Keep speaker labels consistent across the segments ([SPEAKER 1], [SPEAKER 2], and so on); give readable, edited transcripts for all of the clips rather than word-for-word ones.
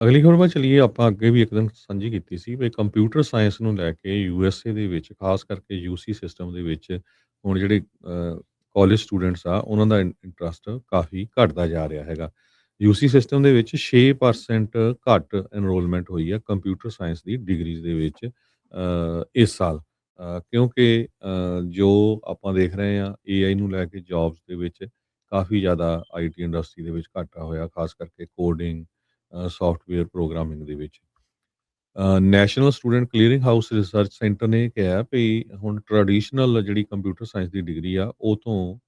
[SPEAKER 1] ਅਗਲੀ ਖਬਰ ਵੱਲ ਚਲੀਏ। ਆਪਾਂ ਅੱਗੇ ਵੀ ਇੱਕ ਦਿਨ ਸਾਂਝੀ ਕੀਤੀ ਸੀ ਵੀ ਕੰਪਿਊਟਰ ਸਾਇੰਸ ਨੂੰ ਲੈ ਕੇ ਯੂਐਸਏ ਦੇ ਵਿੱਚ ਖਾਸ ਕਰਕੇ ਯੂਸੀ ਸਿਸਟਮ ਦੇ ਵਿੱਚ ਹੁਣ ਜਿਹੜੇ ਕਾਲਜ ਸਟੂਡੈਂਟਸ ਆ ਉਹਨਾਂ ਦਾ ਇੰਟਰਸਟ ਕਾਫੀ ਘਟਦਾ ਜਾ ਰਿਹਾ ਹੈਗਾ। ਯੂਸੀ ਸਿਸਟਮ ਦੇ ਵਿੱਚ 6% ਘੱਟ ਐਨਰੋਲਮੈਂਟ ਹੋਈ ਆ ਕੰਪਿਊਟਰ ਸਾਇੰਸ ਦੀ ਡਿਗਰੀਜ਼ ਦੇ ਵਿੱਚ ਇਸ ਸਾਲ। ਕਿਉਂਕਿ ਜੋ ਆਪਾਂ ਦੇਖ ਰਹੇ ਹਾਂ ਏਆਈ ਨੂੰ ਲੈ ਕੇ ਜੌਬਸ ਦੇ ਵਿੱਚ ਕਾਫੀ ਜ਼ਿਆਦਾ ਆਈਟੀ ਇੰਡਸਟਰੀ ਦੇ ਵਿੱਚ ਘਾਟਾ ਹੋਇਆ, ਖਾਸ ਕਰਕੇ ਕੋਡਿੰਗ ਸੌਫਟਵੇਅਰ ਪ੍ਰੋਗਰਾਮਿੰਗ ਦੇ ਵਿੱਚ। National student clearing house research centre ਨੇ ਕਿਹਾ ਵੀ ਹੁਣ ਟ੍ਰੈਡੀਸ਼ਨਲ ਜਿਹੜੀ ਕੰਪਿਊਟਰ ਸਾਇੰਸ ਦੀ ਡਿਗਰੀ ਆ ਉਹ ਤੋਂ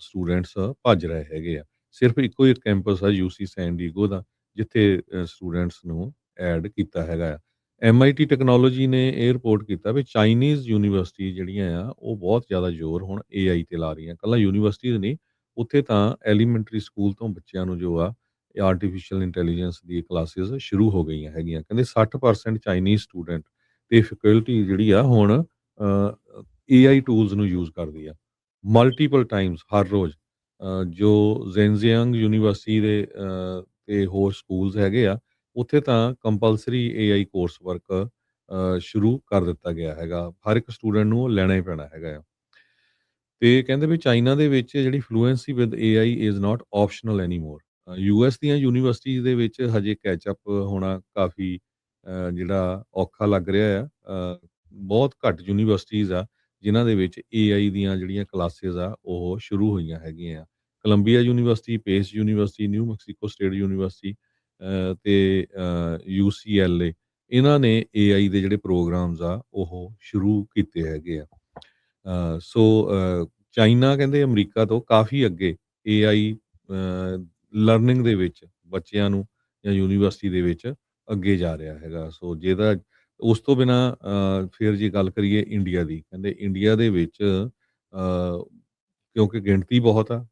[SPEAKER 1] ਸਟੂਡੈਂਟਸ ਭੱਜ ਰਹੇ ਹੈਗੇ ਆ। ਸਿਰਫ ਇੱਕੋ ਇੱਕ ਕੈਂਪਸ ਆ ਯੂਸੀ ਸੈਨ ਡੀਗੋ ਦਾ, ਜਿੱਥੇ ਸਟੂਡੈਂਟਸ ਨੂੰ ਐਡ ਕੀਤਾ ਹੈਗਾ ਆ। ਐਮਆਈਟੀ ਟੈਕਨੋਲੋਜੀ ਨੇ ਇਹ ਰਿਪੋਰਟ ਕੀਤਾ ਵੀ ਚਾਈਨੀਜ਼ ਯੂਨੀਵਰਸਿਟੀ ਜਿਹੜੀਆਂ ਆ ਉਹ ਬਹੁਤ ਜ਼ਿਆਦਾ ਜ਼ੋਰ ਹੁਣ ਏਆਈ ਤੇ ਲਾ ਰਹੀਆਂ। ਕੱਲਾ ਯੂਨੀਵਰਸਿਟੀਜ਼ ਨਹੀਂ, ਉੱਥੇ ਤਾਂ ਐਲੀਮੈਂਟਰੀ ਸਕੂਲ ਤੋਂ ਬੱਚਿਆਂ ਨੂੰ ਜੋ ਆ ਆਰਟੀਫਿਸ਼ੀਅਲ ਇੰਟੈਲੀਜੈਂਸ ਦੀ ਕਲਾਸਿਸ ਸ਼ੁਰੂ ਹੋ ਗਈਆਂ ਹੈਗੀਆਂ। ਕਹਿੰਦੇ 60% ਚਾਈਨੀਜ਼ ਸਟੂਡੈਂਟ ਤੇ ਫੈਕਲਟੀ ਜਿਹੜੀ ਆ ਹੁਣ ਏਆਈ ਟੂਲਸ ਨੂੰ ਯੂਜ਼ ਕਰਦੀ ਆ ਮਲਟੀਪਲ ਟਾਈਮਸ ਹਰ ਰੋਜ਼। ਜੋ ਜ਼ੈਨਜ਼ੀਆਂਗ ਯੂਨੀਵਰਸਿਟੀ ਦੇ ਤੇ ਹੋਰ ਸਕੂਲਸ ਹੈਗੇ ਆ, ਉੱਥੇ ਤਾਂ ਕੰਪਲਸਰੀ ਏਆਈ ਕੋਰਸ ਵਰਕ ਸ਼ੁਰੂ ਕਰ ਦਿੱਤਾ ਗਿਆ ਹੈਗਾ। ਹਰ ਇੱਕ ਸਟੂਡੈਂਟ ਨੂੰ ਉਹ ਲੈਣਾ ਹੀ ਪੈਣਾ ਹੈਗਾ ਆ। ਤੇ ਕਹਿੰਦੇ ਵੀ ਚਾਈਨਾ ਦੇ ਵਿੱਚ ਜਿਹੜੀ fluency with AI is not optional anymore. US ਦੀਆਂ ਯੂਨੀਵਰਸਿਟੀਜ਼ ਦੇ ਵਿੱਚ ਹਜੇ ਕੈਚ ਅਪ ਹੋਣਾ ਕਾਫੀ ਜਿਹੜਾ ਔਖਾ ਲੱਗ ਰਿਹਾ ਆ। ਬਹੁਤ ਘੱਟ ਯੂਨੀਵਰਸਿਟੀਜ਼ ਆ ਜਿਨ੍ਹਾਂ ਦੇ ਵਿੱਚ ਏਆਈ ਦੀਆਂ ਜਿਹੜੀਆਂ ਕਲਾਸਿਸ ਆ ਉਹ ਸ਼ੁਰੂ ਹੋਈਆਂ ਹੈਗੀਆਂ ਆ। ਕੋਲੰਬੀਆ ਯੂਨੀਵਰਸਿਟੀ, ਪੇਸ university, new Mexico state university ਤੇ ਯੂਸੀਐਲਏ, ਇਹਨਾਂ ਨੇ ਏਆਈ ਦੇ ਜਿਹੜੇ ਪ੍ਰੋਗਰਾਮਸ ਆ ਉਹ ਸ਼ੁਰੂ ਕੀਤੇ ਹੈਗੇ ਆ। ਸੋ ਚਾਈਨਾ ਕਹਿੰਦੇ ਅਮਰੀਕਾ ਤੋਂ ਕਾਫੀ ਅੱਗੇ ਏਆਈ ਲਰਨਿੰਗ ਦੇ ਵਿੱਚ ਬੱਚਿਆਂ ਨੂੰ ਜਾਂ ਯੂਨੀਵਰਸਿਟੀ ਦੇ ਵਿੱਚ ਅੱਗੇ ਜਾ ਰਿਹਾ ਹੈਗਾ। ਸੋ ਜਿਹਦਾ ਉਸ ਤੋਂ ਬਿਨਾਂ ਫਿਰ ਜੇ ਗੱਲ ਕਰੀਏ ਇੰਡੀਆ ਦੀ, ਕਹਿੰਦੇ ਇੰਡੀਆ ਦੇ ਵਿੱਚ ਕਿਉਂਕਿ ਗਿਣਤੀ ਬਹੁਤ ਆ,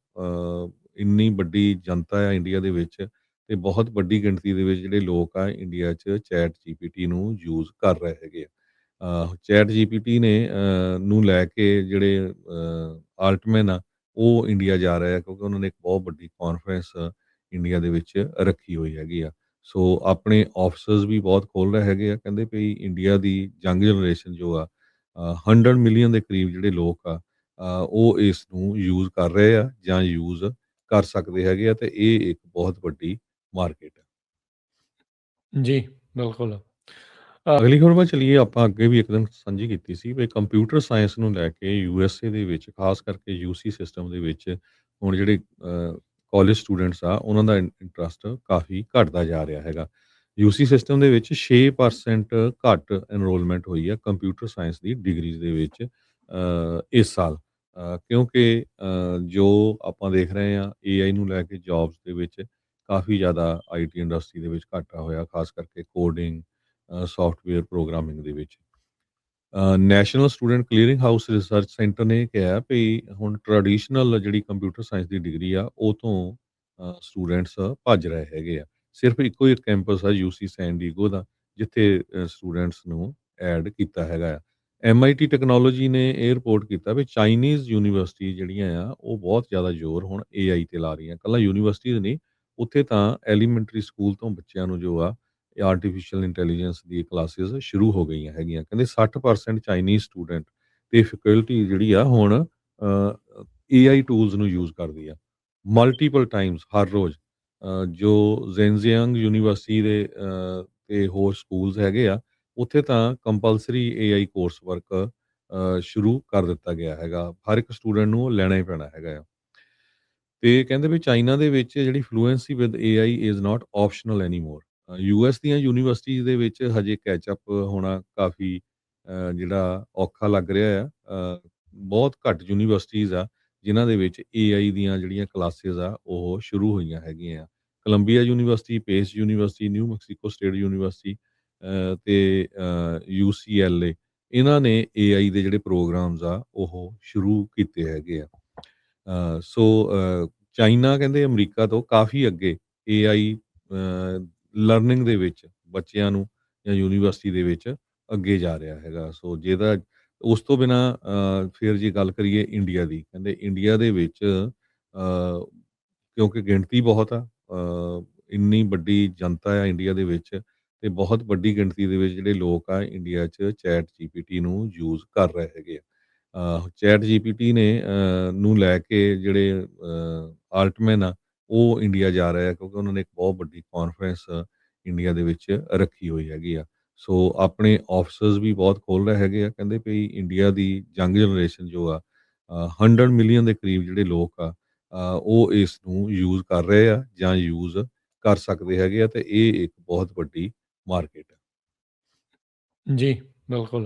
[SPEAKER 1] ਇੰਨੀ ਵੱਡੀ ਜਨਤਾ ਆ ਇੰਡੀਆ ਦੇ ਵਿੱਚ, ਤੇ ਬਹੁਤ ਵੱਡੀ ਗਿਣਤੀ ਦੇ ਵਿੱਚ ਜਿਹੜੇ ਲੋਕ ਆ ਇੰਡੀਆ 'ਚ ਚੈਟ ਜੀਪੀਟੀ ਨੂੰ ਯੂਜ਼ ਕਰ ਰਹੇ ਹੈਗੇ ਆ। ਚੈਟ ਜੀਪੀਟੀ ਨੇ ਨੂੰ ਲੈ ਕੇ ਜਿਹੜੇ ਆਲਟਮੈਨ ਆ ਉਹ ਇੰਡੀਆ ਜਾ ਰਹੇ ਆ, ਕਿਉਂਕਿ ਉਹਨਾਂ ਨੇ ਇੱਕ ਬਹੁਤ ਵੱਡੀ ਕਾਨਫਰੰਸ ਇੰਡੀਆ ਦੇ ਵਿੱਚ ਰੱਖੀ ਹੋਈ ਹੈਗੀ ਆ। ਸੋ ਆਪਣੇ ਆਫਿਸਸ ਵੀ ਬਹੁਤ ਖੋਲ ਰਹੇ ਹੈਗੇ ਆ। ਕਹਿੰਦੇ ਵੀ ਇੰਡੀਆ ਦੀ ਯੰਗ ਜਨਰੇਸ਼ਨ ਜੋ ਆ 100 ਮਿਲੀਅਨ ਦੇ ਕਰੀਬ ਜਿਹੜੇ ਲੋਕ ਆ ਉਹ ਇਸ ਨੂੰ ਯੂਜ਼ ਕਰ ਰਹੇ ਆ ਜਾਂ ਯੂਜ਼ ਕਰ ਸਕਦੇ ਹੈਗੇ ਆ, ਤੇ ਇਹ ਇੱਕ ਬਹੁਤ ਵੱਡੀ ਮਾਰਕੀਟ ਹੈ।
[SPEAKER 2] ਜੀ, ਬਿਲकुल।
[SPEAKER 1] ਅਗਲੀ ਖਬਰ ਵੱਲ ਚਲੀਏ। ਆਪਾਂ ਅੱਗੇ ਵੀ ਇੱਕ ਦਿਨ ਸਾਂਝੀ ਕੀਤੀ ਸੀ ਵੀ ਕੰਪਿਊਟਰ ਸਾਇੰਸ ਨੂੰ ਲੈ ਕੇ ਯੂਐਸਏ ਦੇ ਵਿੱਚ ਖਾਸ ਕਰਕੇ ਯੂਸੀ ਸਿਸਟਮ ਦੇ ਵਿੱਚ ਹੁਣ ਜਿਹੜੇ ਕਾਲਜ ਸਟੂਡੈਂਟਸ ਆ ਉਹਨਾਂ ਦਾ ਇੰਟਰਸਟ ਕਾਫੀ ਘਟਦਾ ਜਾ ਰਿਹਾ ਹੈਗਾ। ਯੂਸੀ ਸਿਸਟਮ ਦੇ ਵਿੱਚ 6% ਘੱਟ ਐਨਰੋਲਮੈਂਟ ਹੋਈ ਆ ਕੰਪਿਊਟਰ ਸਾਇੰਸ ਦੀ ਡਿਗਰੀਜ਼ ਦੇ ਵਿੱਚ ਇਸ ਸਾਲ। ਕਿਉਂਕਿ ਜੋ ਆਪਾਂ ਦੇਖ ਰਹੇ ਹਾਂ ਏਆਈ ਨੂੰ ਲੈ ਕੇ ਜੌਬਸ ਦੇ ਵਿੱਚ ਕਾਫੀ ਜ਼ਿਆਦਾ ਆਈਟੀ ਇੰਡਸਟਰੀ ਦੇ ਵਿੱਚ ਘਾਟਾ ਹੋਇਆ, ਖਾਸ ਕਰਕੇ ਕੋਡਿੰਗ ਸੌਫਟਵੇਅਰ ਪ੍ਰੋਗਰਾਮਿੰਗ ਦੇ ਵਿੱਚ। National student clearing house research centre ਨੇ ਕਿਹਾ ਵੀ ਹੁਣ ਟ੍ਰੈਡੀਸ਼ਨਲ ਜਿਹੜੀ ਕੰਪਿਊਟਰ ਸਾਇੰਸ ਦੀ ਡਿਗਰੀ ਆ ਉਹ ਤੋਂ ਸਟੂਡੈਂਟਸ ਭੱਜ ਰਹੇ ਹੈਗੇ ਆ। ਸਿਰਫ ਇੱਕੋ ਇੱਕ ਕੈਂਪਸ ਆ ਯੂਸੀ ਸੈਨ ਡੀਗੋ ਦਾ, ਜਿੱਥੇ ਸਟੂਡੈਂਟਸ ਨੂੰ ਐਡ ਕੀਤਾ ਹੈਗਾ ਆ। ਐਮਆਈਟੀ ਟੈਕਨੋਲੋਜੀ ਨੇ ਇਹ ਰਿਪੋਰਟ ਕੀਤਾ ਵੀ ਚਾਈਨੀਜ਼ ਯੂਨੀਵਰਸਿਟੀ ਜਿਹੜੀਆਂ ਆ ਉਹ ਬਹੁਤ ਜ਼ਿਆਦਾ ਜ਼ੋਰ ਹੁਣ ਏਆਈ ਤੇ ਲਾ ਰਹੀਆਂ। ਕੱਲਾ ਯੂਨੀਵਰਸਿਟੀਜ਼ ਨਹੀਂ, ਉੱਥੇ ਤਾਂ ਐਲੀਮੈਂਟਰੀ ਸਕੂਲ ਤੋਂ ਬੱਚਿਆਂ ਨੂੰ ਜੋ ਆ ਆਰਟੀਫਿਸ਼ੀਅਲ ਇੰਟੈਲੀਜੈਂਸ ਦੀ ਕਲਾਸਿਸ ਸ਼ੁਰੂ ਹੋ ਗਈਆਂ ਹੈਗੀਆਂ। ਕਹਿੰਦੇ 60% ਚਾਈਨੀਜ਼ ਸਟੂਡੈਂਟ ਤੇ ਫੈਕਲਟੀ ਜਿਹੜੀ ਆ ਹੁਣ ਏਆਈ ਟੂਲਸ ਨੂੰ ਯੂਜ਼ ਕਰਦੀ ਆ ਮਲਟੀਪਲ ਟਾਈਮਸ ਹਰ ਰੋਜ਼। ਜੋ ਜ਼ੈਨਜ਼ੀਆਂਗ ਯੂਨੀਵਰਸਿਟੀ ਦੇ ਤੇ ਹੋਰ ਸਕੂਲਸ ਹੈਗੇ ਆ, ਉੱਥੇ ਤਾਂ ਕੰਪਲਸਰੀ ਏਆਈ ਕੋਰਸ ਵਰਕ ਸ਼ੁਰੂ ਕਰ ਦਿੱਤਾ ਗਿਆ ਹੈਗਾ। ਹਰ ਇੱਕ ਸਟੂਡੈਂਟ ਨੂੰ ਉਹ ਲੈਣਾ ਹੀ ਪੈਣਾ ਹੈਗਾ ਆ। ਤੇ ਕਹਿੰਦੇ ਵੀ ਚਾਈਨਾ ਦੇ ਵਿੱਚ ਜਿਹੜੀ fluency with AI is not optional anymore. US ਦੀਆਂ ਯੂਨੀਵਰਸਿਟੀਜ਼ ਦੇ ਵਿੱਚ ਹਜੇ ਕੈਚ ਅਪ ਹੋਣਾ ਕਾਫੀ ਜਿਹੜਾ ਔਖਾ ਲੱਗ ਰਿਹਾ ਆ। ਬਹੁਤ ਘੱਟ ਯੂਨੀਵਰਸਿਟੀਜ਼ ਆ ਜਿਨ੍ਹਾਂ ਦੇ ਵਿੱਚ ਏਆਈ ਦੀਆਂ ਜਿਹੜੀਆਂ ਕਲਾਸਿਸ ਆ ਉਹ ਸ਼ੁਰੂ ਹੋਈਆਂ ਹੈਗੀਆਂ ਆ। ਕੋਲੰਬੀਆ ਯੂਨੀਵਰਸਿਟੀ, ਪੇਸ university, new Mexico state university ਤੇ ਯੂਸੀਐਲਏ, ਇਹਨਾਂ ਨੇ ਏਆਈ ਦੇ ਜਿਹੜੇ ਪ੍ਰੋਗਰਾਮਸ ਆ ਉਹ ਸ਼ੁਰੂ ਕੀਤੇ ਹੈਗੇ ਆ। ਸੋ ਚਾਈਨਾ ਕਹਿੰਦੇ ਅਮਰੀਕਾ ਤੋਂ ਕਾਫੀ ਅੱਗੇ ਏਆਈ ਲਰਨਿੰਗ ਦੇ ਵਿੱਚ ਬੱਚਿਆਂ ਨੂੰ ਜਾਂ ਯੂਨੀਵਰਸਿਟੀ ਦੇ ਵਿੱਚ ਅੱਗੇ ਜਾ ਰਿਹਾ ਹੈਗਾ। ਸੋ ਜਿਹਦਾ ਉਸ ਤੋਂ ਬਿਨਾਂ ਫਿਰ ਜੇ ਗੱਲ ਕਰੀਏ ਇੰਡੀਆ ਦੀ, ਕਹਿੰਦੇ ਇੰਡੀਆ ਦੇ ਵਿੱਚ ਕਿਉਂਕਿ ਗਿਣਤੀ ਬਹੁਤ ਆ, ਇੰਨੀ ਵੱਡੀ ਜਨਤਾ ਆ ਇੰਡੀਆ ਦੇ ਵਿੱਚ ਤੇ ਬਹੁਤ ਵੱਡੀ ਗਿਣਤੀ ਦੇ ਵਿੱਚ ਜਿਹੜੇ ਲੋਕ ਆ ਇੰਡੀਆ 'ਚ ਚੈਟ ਜੀਪੀਟੀ ਨੂੰ ਯੂਜ਼ ਕਰ ਰਹੇ ਹੈਗੇ ਆ। ਚੈਟ ਜੀਪੀਟੀ ਨੇ ਨੂੰ ਲੈ ਕੇ ਜਿਹੜੇ ਆਲਟਮੈਨ ਆ, ਉਹ ਇੰਡੀਆ ਜਾ ਰਹੇ ਆ ਕਿਉਂਕਿ ਉਹਨਾਂ ਨੇ ਇੱਕ ਬਹੁਤ ਵੱਡੀ ਕਾਨਫਰੰਸ ਇੰਡੀਆ ਦੇ ਵਿੱਚ ਰੱਖੀ ਹੋਈ ਹੈਗੀ ਆ। ਸੋ ਆਪਣੇ ਆਫਿਸਰਸ ਵੀ ਬਹੁਤ ਖੋਲ੍ਹ ਰਹੇ ਹੈਗੇ ਆ। ਕਹਿੰਦੇ ਵੀ ਇੰਡੀਆ ਦੀ ਯੰਗ ਜਨਰੇਸ਼ਨ ਜੋ ਆ 100 ਮਿਲੀਅਨ ਦੇ ਕਰੀਬ ਜਿਹੜੇ ਲੋਕ ਆ ਉਹ ਇਸ ਨੂੰ ਯੂਜ਼ ਕਰ ਰਹੇ ਆ ਜਾਂ ਯੂਜ਼ ਕਰ ਸਕਦੇ ਹੈਗੇ ਆ ਤੇ ਇਹ ਇੱਕ ਬਹੁਤ ਵੱਡੀ ਮਾਰਕੀਟ ਹੈ।
[SPEAKER 2] जी, बिल्कुल।